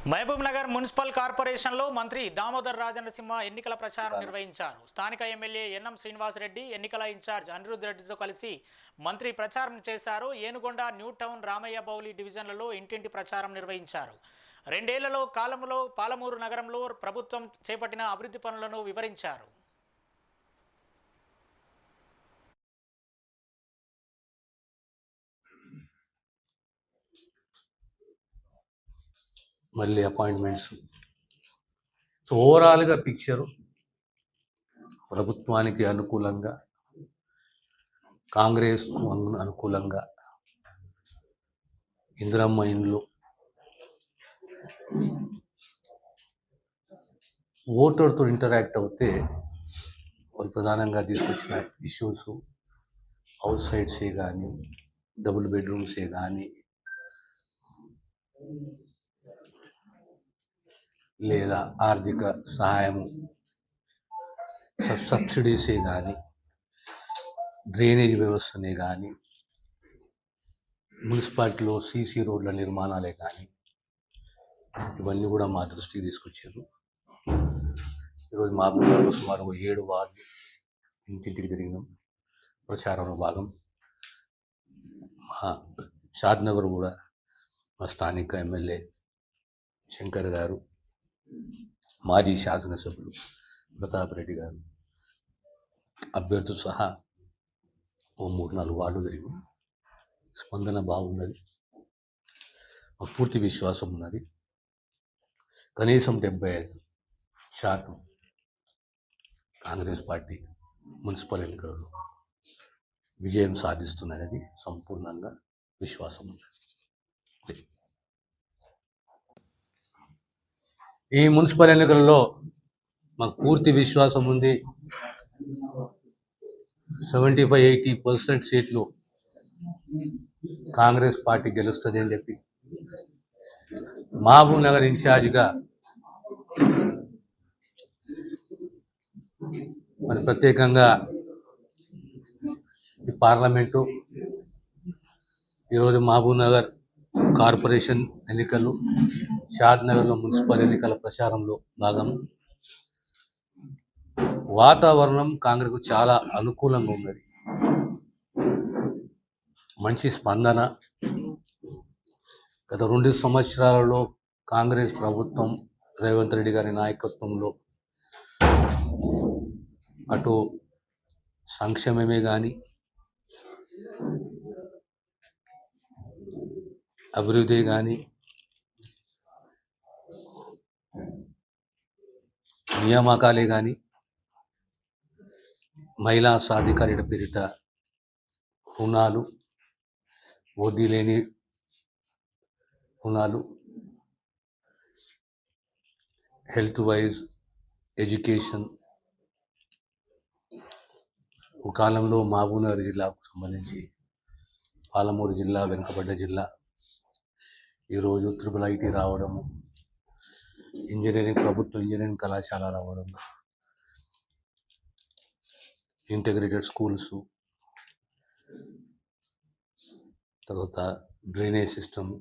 Mahabub Nagar municipal కార్పొరేషన్లో మంత్రి దామోదర్ రాజనరసింహ ఎన్నికల ప్రచారం నిర్వహించారు. స్థానిక ఎమ్మెల్యే ఎన్ఎం శ్రీనివాసరెడ్డి ఎన్నికల ఇన్ఛార్జ్ అనిరుద్ రెడ్డితో కలిసి మంత్రి ప్రచారం చేశారు. ఏనుగొండ, న్యూ టౌన్, రామయ్య బౌలి డివిజన్లలో ఇంటింటి ప్రచారం నిర్వహించారు. 2 ఏళ్లలో కాలంలో పాలమూరు నగరంలో ప్రభుత్వం చేపట్టిన అభివృద్ధి పనులను వివరించారు. మళ్ళీ అపాయింట్మెంట్స్. సో ఓవరాల్గా పిక్చరు ప్రభుత్వానికి అనుకూలంగా, కాంగ్రెస్కు అనుకూలంగా ఇందిరమ్మ ఇండ్లు, ఓటర్తో ఇంటరాక్ట్ అవుతే వాళ్ళు ప్రధానంగా తీసుకొచ్చిన ఇష్యూస్ అవుట్ సైడ్సే కానీ, డబుల్ బెడ్రూమ్సే కానీ, లేదా ఆర్థిక సహాయము సబ్సిడీసే కానీ, డ్రైనేజ్ వ్యవస్థనే కానీ, మున్సిపాలిటీలో సీసీ రోడ్ల నిర్మాణాలే కానీ, ఇవన్నీ కూడా మా దృష్టికి తీసుకొచ్చారు. ఈరోజు మా అభిప్రాయంలో సుమారు 7 వార్డు ఇంటింటికి తిరిగినాం. ప్రచారంలో భాగం మా షాద్నగర్ కూడా మా స్థానిక ఎమ్మెల్యే శంకర్ గారు, మాజీ శాసనసభ్యులు ప్రతాప్ రెడ్డి గారు అభ్యర్థులు సహా 3-4 వార్డులు తిరిగి స్పందన బాగున్నది. మాకు పూర్తి విశ్వాసం ఉన్నది. కనీసం 75% కాంగ్రెస్ పార్టీ మున్సిపల్ ఎన్నికలలో విజయం సాధిస్తున్నది సంపూర్ణంగా విశ్వాసం ఉంది. ఈ మున్సిపల్ ఎన్నికలలో మాకు పూర్తి విశ్వాసం ఉంది. 75-80% సీట్లు కాంగ్రెస్ పార్టీ గెలుస్తుంది అని చెప్పి మహబూబ్ నగర్ ఇన్ఛార్జిగా మరి ప్రత్యేకంగా ఈ పార్లమెంటు, ఈరోజు మహబూబ్ నగర్ కార్పొరేషన్ ఎన్నికలు, షాద్నగర్లో మున్సిపల్ ఎన్నికల ప్రచారంలో భాగం. వాతావరణం కాంగ్రెస్కు చాలా అనుకూలంగా ఉన్నది. మంచి స్పందన. గత 2 సంవత్సరాలలో కాంగ్రెస్ ప్రభుత్వం రేవంత్ రెడ్డి గారి నాయకత్వంలో అటు సంక్షేమమే కానీ, అభివృద్ధి కానీ, నియామకాలే కానీ, మహిళా సాధికారిత పేరిట రుణాలు, వడ్డీ లేని రుణాలు, హెల్త్ వైజ్, ఎడ్యుకేషన్. ఒక కాలంలో మహబూబ్ నగర్ జిల్లాకు సంబంధించి పాలమూరు జిల్లా వెనుకబడ్డ జిల్లా. ఈరోజు IIIT రావడము, ప్రభుత్వ ఇంజనీరింగ్ కళాశాల రావడం, ఇంటిగ్రేటెడ్ స్కూల్స్, తర్వాత డ్రైనేజ్ సిస్టమ్,